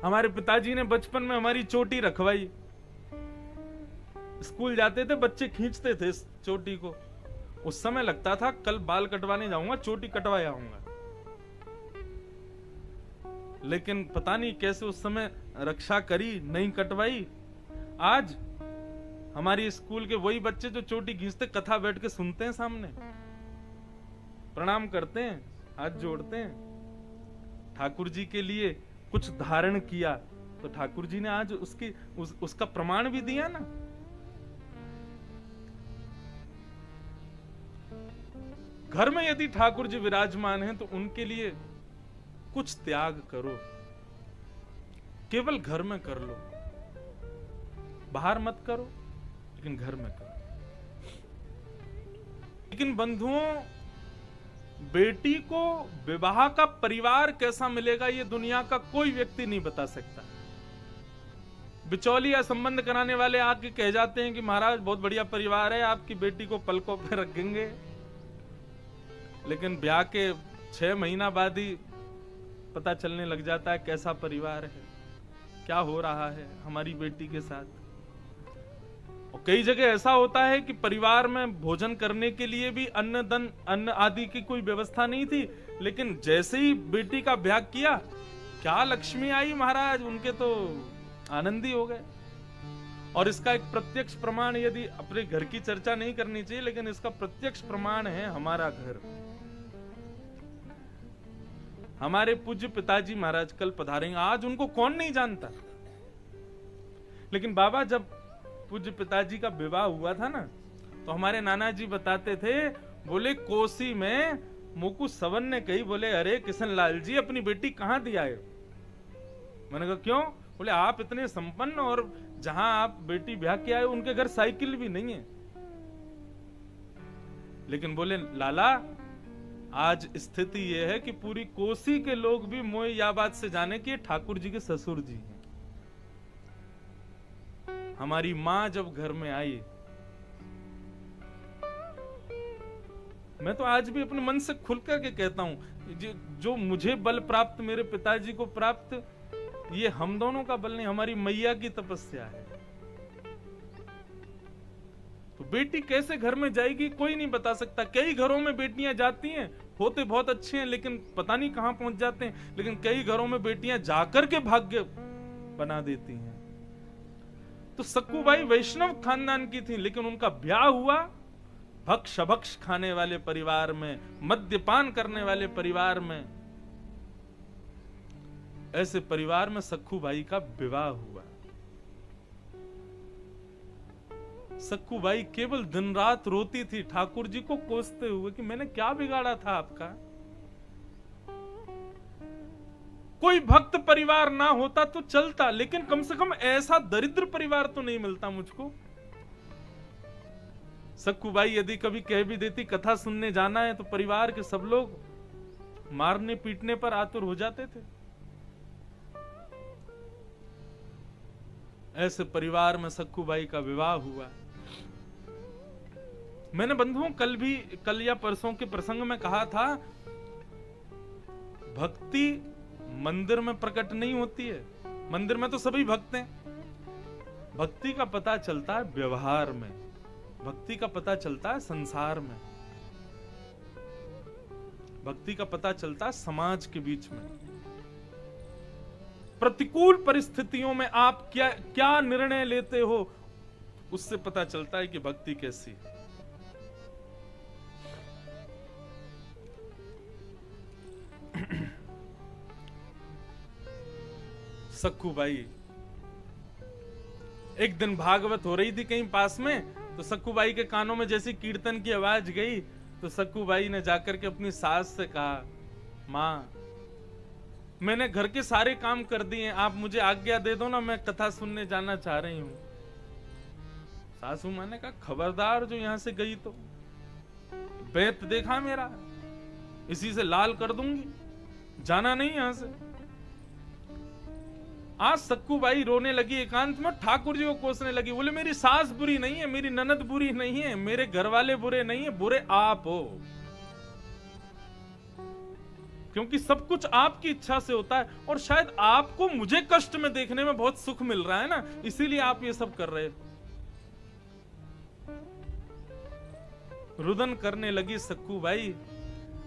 हमारे पिताजी ने बचपन में हमारी चोटी रखवाई। स्कूल जाते थे बच्चे खींचते थे इस चोटी को। उस समय लगता था कल बाल कटवाने जाऊंगा, चोटी कटवाए आऊंगा। लेकिन पता नहीं कैसे उस समय रक्षा करी, नहीं कटवाई। आज हमारी स्कूल के वही बच्चे जो चोटी खींचते, कथा बैठ के सुनते हैं सामने, प्रणाम करते हैं, हाथ जोड़ते हैं। ठाकुर जी के लिए कुछ धारण किया तो ठाकुर जी ने आज उसका प्रमाण भी दिया ना। घर में यदि ठाकुर जी विराजमान हैं तो उनके लिए कुछ त्याग करो, केवल घर में कर लो, बाहर मत करो, लेकिन घर में करो। लेकिन बंधुओं, बेटी को विवाह का परिवार कैसा मिलेगा ये दुनिया का कोई व्यक्ति नहीं बता सकता। बिचौलिया संबंध कराने वाले आके कह जाते हैं कि महाराज बहुत बढ़िया परिवार है, आपकी बेटी को पलकों पे रखेंगे। लेकिन ब्याह के 6 महीना बाद ही पता चलने लग जाता है कैसा परिवार है, क्या हो रहा है हमारी बेटी के साथ। और कई जगह ऐसा होता है कि परिवार में भोजन करने के लिए भी अन्न आदि की कोई व्यवस्था नहीं थी, लेकिन जैसे ही बेटी का ब्याह किया, क्या लक्ष्मी आई महाराज, उनके तो आनंदी हो गए। और इसका एक प्रत्यक्ष प्रमाण, यदि अपने घर की चर्चा नहीं करनी चाहिए, लेकिन इसका प्रत्यक्ष प्रमाण है हमारा घर। हमारे पूज्य पिताजी महाराज कल पधारेंगे, आज उनको कौन नहीं जानता। लेकिन बाबा, जब पूज्य पिताजी का विवाह हुआ था ना, तो हमारे नाना जी बताते थे, बोले कोसी में मुकु सवन ने कही, बोले अरे किशन लाल जी अपनी बेटी कहां दिया है। मैंने कहा क्यों? बोले आप इतने संपन्न और जहां आप बेटी ब्याह के आए उनके घर साइकिल भी नहीं है। लेकिन बोले लाला, आज स्थिति यह है कि पूरी कोसी के लोग भी मोह या बात से जाने कि ठाकुर जी के ससुर जी हैं। हमारी मां जब घर में आई, मैं तो आज भी अपने मन से खुल करके कहता हूं, जो मुझे बल प्राप्त, मेरे पिताजी को प्राप्त, ये हम दोनों का बल नहीं, हमारी मैया की तपस्या है। तो बेटी कैसे घर में जाएगी कोई नहीं बता सकता। कई घरों में बेटियां जाती हैं, होते बहुत अच्छे हैं, लेकिन पता नहीं कहां पहुंच जाते हैं। लेकिन कई घरों में बेटियां जाकर के भाग्य बना देती हैं। तो सक्कूबाई वैष्णव खानदान की थी, लेकिन उनका ब्याह हुआ भक्ष भक्ष खाने वाले परिवार में, मद्यपान करने वाले परिवार में। ऐसे परिवार में सक्कूबाई का विवाह हुआ। सक्कूबाई केवल दिन रात रोती थी, ठाकुर जी को कोसते हुए कि मैंने क्या बिगाड़ा था आपका। कोई भक्त परिवार ना होता तो चलता, लेकिन कम से कम ऐसा दरिद्र परिवार तो नहीं मिलता मुझको। सक्कूबाई यदि कभी कह भी देती कथा सुनने जाना है, तो परिवार के सब लोग मारने पीटने पर आतुर हो जाते थे। ऐसे परिवार में सक्कूबाई का विवाह हुआ। मैंने बंधुओं कल या परसों के प्रसंग में कहा था, भक्ति मंदिर में प्रकट नहीं होती है। मंदिर में तो सभी भक्त हैं। भक्ति का पता चलता है व्यवहार में, भक्ति का पता चलता है संसार में, भक्ति का पता चलता है समाज के बीच में। प्रतिकूल परिस्थितियों में आप क्या निर्णय लेते हो, उससे पता चलता है कि भक्ति कैसी है। सक्कूबाई, एक दिन भागवत हो रही थी कहीं पास में, तो सक्कूबाई के कानों में जैसी कीर्तन की आवाज गई, तो सक्कूबाई ने जाकर के अपनी सास से कहा, मां मैंने घर के सारे काम कर दिए, आप मुझे आज्ञा दे दो ना, मैं कथा सुनने जाना चाह रही हूं। सासू मां ने कहा, खबरदार जो यहां से गई तो बेत देखा मेरा, इसी से लाल कर दूंगी, जाना नहीं यहां से। आज सक्कूबाई रोने लगी एकांत में, ठाकुर जी को कोसने लगी, बोले मेरी सास बुरी नहीं है, मेरी ननद बुरी नहीं है, मेरे घर वाले बुरे नहीं है, बुरे आप हो। क्योंकि सब कुछ आपकी इच्छा से होता है, और शायद आपको मुझे कष्ट में देखने में बहुत सुख मिल रहा है ना, इसीलिए आप ये सब कर रहे हो। रुदन करने लगी सक्कू बाई।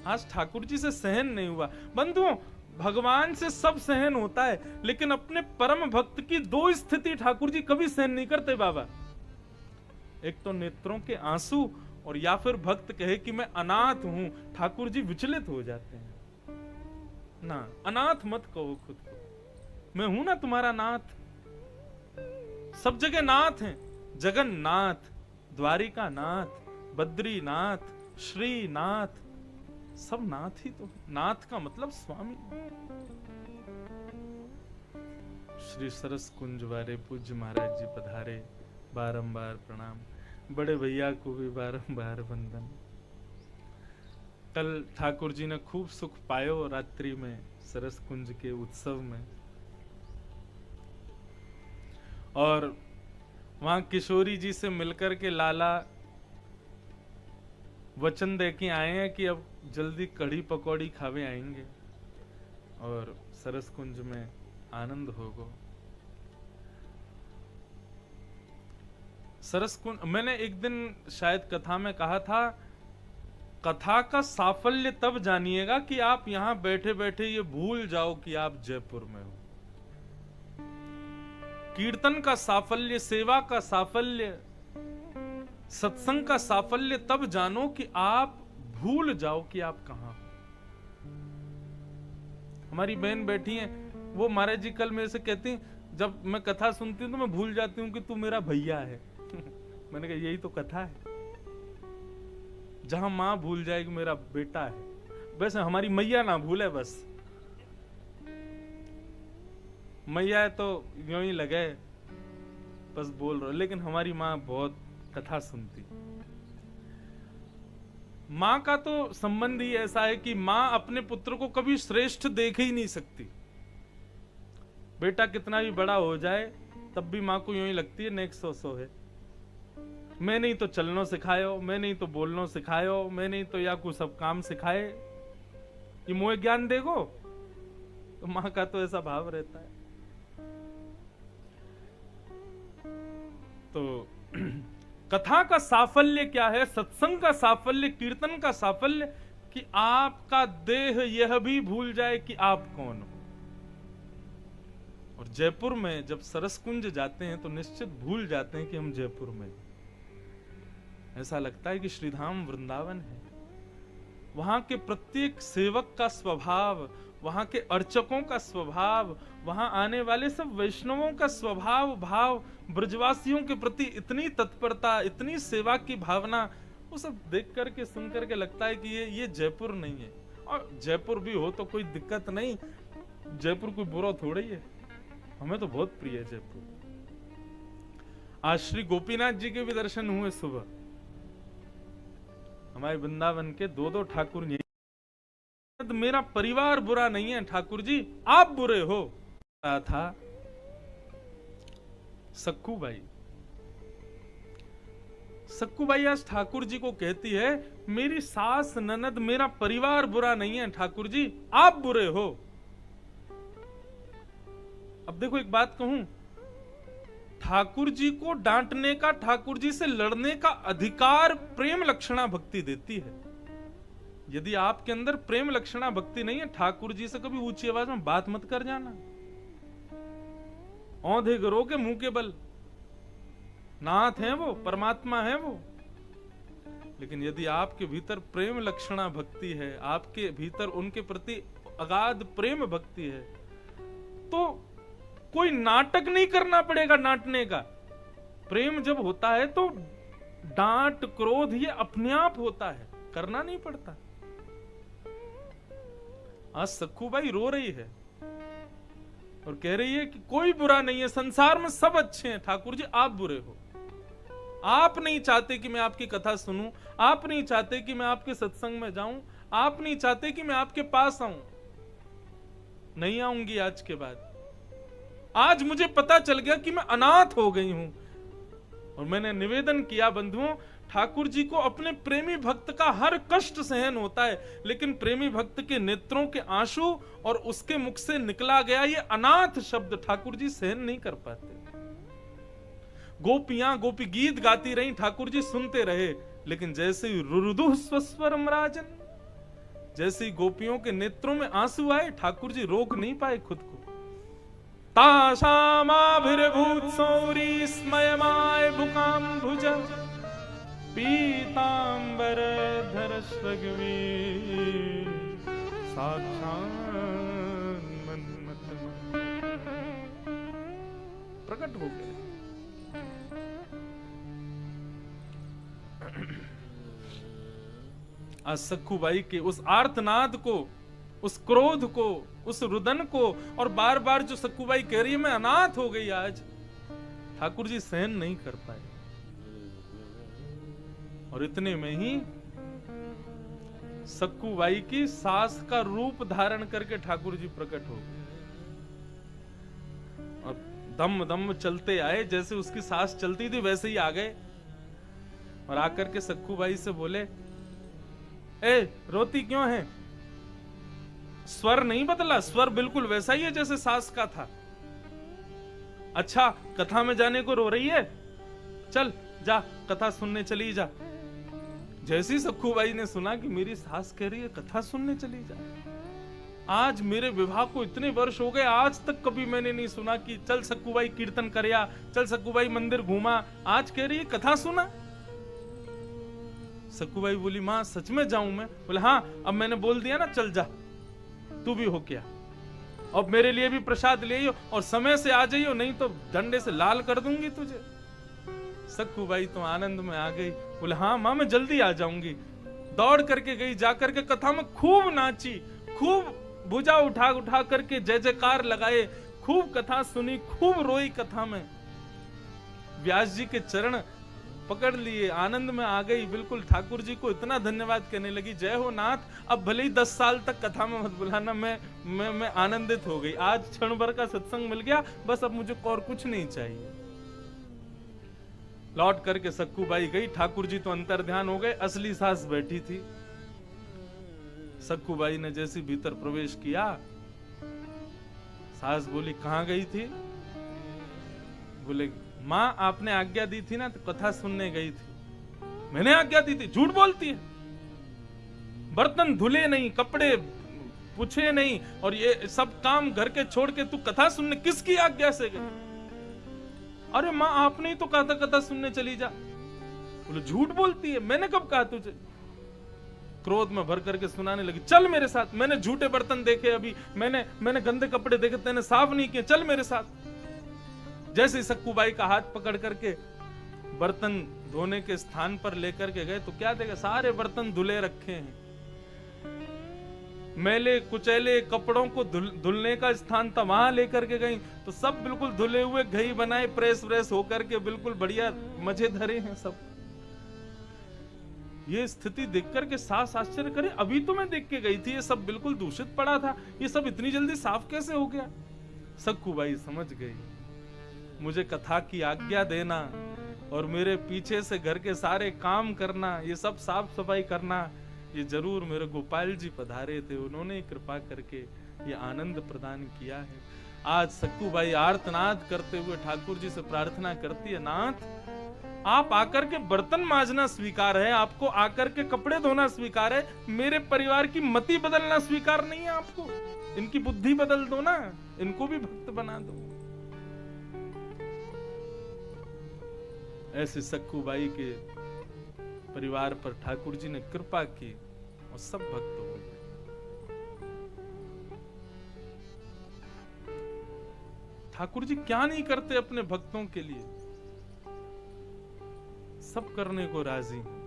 आज ठाकुर जी से सहन नहीं हुआ। बंधुओं, भगवान से सब सहन होता है, लेकिन अपने परम भक्त की दो स्थिति ठाकुर जी कभी सहन नहीं करते बाबा। एक तो नेत्रों के आंसू, और या फिर भक्त कहे कि मैं अनाथ हूं, ठाकुर जी विचलित हो जाते हैं। ना, अनाथ मत कहो खुद को, मैं हूं ना तुम्हारा नाथ। सब जगह नाथ हैं, जगन्नाथ, द्वारिका नाथ, बद्रीनाथ, श्रीनाथ, सब नाथ ही तो। नाथ का मतलब स्वामी। श्री सरस कुंज वारे पूज्य महाराज जी पधारे, बारंबार प्रणाम। बड़े भैया को भी बारंबार वंदन। कल ठाकुर जी ने खूब सुख पायो रात्रि में सरस कुंज के उत्सव में, और वहां किशोरी जी से मिलकर के लाला वचन दे के आए हैं कि अब जल्दी कढ़ी पकौड़ी खावे आएंगे और सरस कुंज में आनंद होगा। सरस कुंज, मैंने एक दिन शायद कथा में कहा था, कथा का साफल्य तब जानिएगा कि आप यहां बैठे बैठे ये भूल जाओ कि आप जयपुर में हो। कीर्तन का साफल्य, सेवा का साफल्य, सत्संग का साफल्य तब जानो कि आप भूल जाओ कि आप कहां हो। हमारी बहन बैठी है, वो महाराज जी कल मेरे से कहती, जब मैं कथा सुनती हूँ तो मैं भूल जाती हूँ कि तू मेरा भैया है। मैंने कहा यही तो कथा है, जहां मां भूल जाए कि मेरा बेटा है। वैसे हमारी मैया ना भूले, बस मैया है तो यूं ही लगे बस बोल रहे, लेकिन हमारी मां बहुत कथा सुनती। मां का तो संबंध ही ऐसा है कि मां अपने पुत्र को कभी श्रेष्ठ देख ही नहीं सकती। बेटा कितना भी बड़ा हो जाए तब भी मां को यूं ही लगती है नेक्स्ट सो है। मैं नहीं तो चलनो सिखायो, मैं नहीं तो बोलनो सिखायो, मैं नहीं तो या कुछ सब काम सिखाए, ये मोह ज्ञान देगो। तो मां का तो ऐसा भाव रहता है। तो कथा का साफल्य क्या है, सत्संग का साफल्य, कीर्तन का साफल्य, कि आपका देह यह भी भूल जाए कि आप कौन हो। और जयपुर में जब सरस कुंज जाते हैं तो निश्चित भूल जाते हैं कि हम जयपुर में। ऐसा लगता है कि श्रीधाम वृंदावन है। वहां के प्रत्येक सेवक का स्वभाव, वहां के अर्चकों का स्वभाव, वहां आने वाले सब वैष्णवों का स्वभाव भाव, ब्रजवासियों के प्रति इतनी तत्परता, इतनी सेवा की भावना, वो सब देख करके सुन करके लगता है कि ये जयपुर नहीं है। और जयपुर भी हो तो कोई दिक्कत नहीं, जयपुर कोई बुरा थोड़ा ही है, हमें तो बहुत प्रिय है जयपुर। आज श्री गोपीनाथ जी के भी दर्शन हुए सुबह। हमारे वृंदावन के दो ठाकुर नहीं, मेरा परिवार बुरा नहीं है ठाकुर जी, आप बुरे हो। था सक्कू बाई। सक्कू बाई आज ठाकुर जी को कहती है, मेरी सास ननद, मेरा परिवार बुरा नहीं है ठाकुर जी, आप बुरे हो। अब देखो एक बात कहूं, ठाकुर जी को डांटने का, ठाकुर जी से लड़ने का अधिकार प्रेम लक्षणा भक्ति देती है। यदि आपके अंदर प्रेम लक्षणा भक्ति नहीं है, ठाकुर जी से कभी ऊंची आवाज में बात मत कर जाना। औंधे गरो के मुंह के बल, नाथ हैं वो, परमात्मा है वो। लेकिन यदि आपके भीतर प्रेम लक्षणा भक्ति है, आपके भीतर उनके प्रति अगाध प्रेम भक्ति है, तो कोई नाटक नहीं करना पड़ेगा डांटने का। प्रेम जब होता है तो डांट क्रोध ये अपने आप होता है, करना नहीं पड़ता। आज सक्कू बाई रो रही है और कह रही है कि कोई बुरा नहीं है, संसार में सब अच्छे हैं, ठाकुर जी आप बुरे हो। आप नहीं चाहते कि मैं आपकी कथा सुनूं, आप नहीं चाहते कि मैं आपके सत्संग में जाऊं, आप नहीं चाहते कि मैं आपके पास आऊं। नहीं आऊंगी आज के बाद। आज मुझे पता चल गया कि मैं अनाथ हो गई हूं। और मैंने निवेदन किया बंधुओं, ठाकुर जी को अपने प्रेमी भक्त का हर कष्ट सहन होता है, लेकिन प्रेमी भक्त के नेत्रों के आंसू और उसके मुख से निकला गया ये अनाथ शब्द ठाकुर जी सहन नहीं कर पाते। गोपियां गोपी गीत गाती रही, ठाकुर जी सुनते रहे, लेकिन जैसे ही रुरुदु स्वस्वरम राजन, जैसे ही गोपियों के नेत्रों में आंसू आए, ठाकुर जी रोक नहीं पाए खुद को। ताशामाभिर्भूत सौरी स्मयमाय भुकाम्भुज पीतांबर धर स्वगवी साक्षात् मन्मथ प्रकट हो गए। आज सखुबाई के उस आर्तनाद को, उस क्रोध को, उस रुदन को, और बार बार जो सखुबाई कह रही है मैं अनाथ हो गई, आज ठाकुर जी सहन नहीं कर पाए। और इतने में ही सखुबाई की सास का रूप धारण करके ठाकुर जी प्रकट हो गए और दम दम चलते आए, जैसे उसकी सास चलती थी वैसे ही आ गए और आकर के सखुबाई से बोले, ए रोती क्यों है? स्वर नहीं बदला, स्वर बिल्कुल वैसा ही है जैसे सास का था। अच्छा कथा में जाने को रो रही है, चल जा कथा सुनने चली जा। जैसी सखुबाई ने सुना कि मेरी सास कह रही है कथा सुनने चली जा, आज मेरे विवाह को इतने वर्ष हो गए, आज तक कभी मैंने नहीं सुना कि चल सखुबाई कीर्तन करया, चल सखुबाई मंदिर घूमा, आज कह रही है कथा सुना। सखुबाई बोली मां सच में जाऊं मैं? बोले हाँ, अब मैंने बोल दिया ना, चल जा, तू भी हो क्या, अब मेरे लिए भी प्रसाद ले आइयो और समय से आ जाइयो, नहीं तो डंडे से लाल कर दूंगी तुझे। सखुबाई तो आनंद में आ गई, बोले हाँ मां मैं जल्दी आ जाऊंगी। दौड़ करके गई, जाकर के कथा में खूब नाची, खूब भुजा उठा उठा करके जय जयकार लगाए, खूब कथा सुनी, खूब रोई कथा में। व्यास जी के चरण पकड़ लिए, आनंद में आ गई, बिल्कुल ठाकुर जी को इतना धन्यवाद कहने लगी, जय हो नाथ, अब भले ही 10 साल तक कथा में मत बुलाना, मैं आनंदित हो गई, आज क्षण भर का सत्संग मिल गया, बस अब मुझे और कुछ नहीं चाहिए। लौट करके सखुबाई गई, ठाकुर जी तो अंतर ध्यान हो गए, असली सास बैठी थी। सखुबाई ने जैसे भीतर प्रवेश किया, सास बोली कहां गई थी? बोले मां आपने आज्ञा दी थी ना, तो कथा सुनने गई थी। मैंने आज्ञा दी थी? झूठ बोलती है, बर्तन धुले नहीं, कपड़े पूछे नहीं, और ये सब काम घर के छोड़ के तू कथा सुनने किसकी आज्ञा से गई? अरे मां आपने ही तो कहा था कथा सुनने चली जा। बोले झूठ बोलती है, मैंने कब कहा तुझे? क्रोध में भर करके सुनाने लगी, चल मेरे साथ, मैंने झूठे बर्तन देखे, अभी मैंने गंदे कपड़े देखे, तेने साफ नहीं किए, चल मेरे साथ। जैसे सखुबाई का हाथ पकड़ करके बर्तन धोने के स्थान पर लेकर के गए, तो क्या देखा, सारे बर्तन धुले रखे हैं, मैले कुचैले कपड़ों को धुलने का स्थान था, वहां लेकर के गई तो सब बिल्कुल धुले हुए, घई बनाए, प्रेस व्रेस होकर के बिल्कुल बढ़िया मजे धरे हैं सब। ये स्थिति देखकर के सास आश्चर्य करे, अभी तो मैं देख के गई थी ये सब बिल्कुल दूषित पड़ा था, ये सब इतनी जल्दी साफ कैसे हो गया? सखुबाई समझ गई, मुझे कथा की आज्ञा देना और मेरे पीछे से घर के सारे काम करना, ये सब साफ सफाई करना, ये जरूर मेरे गोपाल जी पधारे थे, उन्होंने कृपा करके ये आनंद प्रदान किया है। आज सखुबाई आर्तनाद करते हुए ठाकुर जी से प्रार्थना करती है, नाथ आप आकर के बर्तन मांजना स्वीकार है, आपको आकर के कपड़े धोना स्वीकार है, मेरे परिवार की मति बदलना स्वीकार नहीं है आपको, इनकी बुद्धि बदल दो ना, इनको भी भक्त बना दो। ऐसे सखुबाई के परिवार पर ठाकुर जी ने कृपा की और सब भक्त हो गए। ठाकुर जी क्या नहीं करते अपने भक्तों के लिए, सब करने को राजी हैं।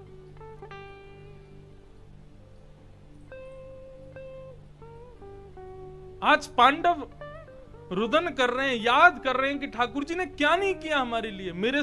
आज पांडव रुदन कर रहे हैं, याद कर रहे हैं कि ठाकुर जी ने क्या नहीं किया हमारे लिए, मेरे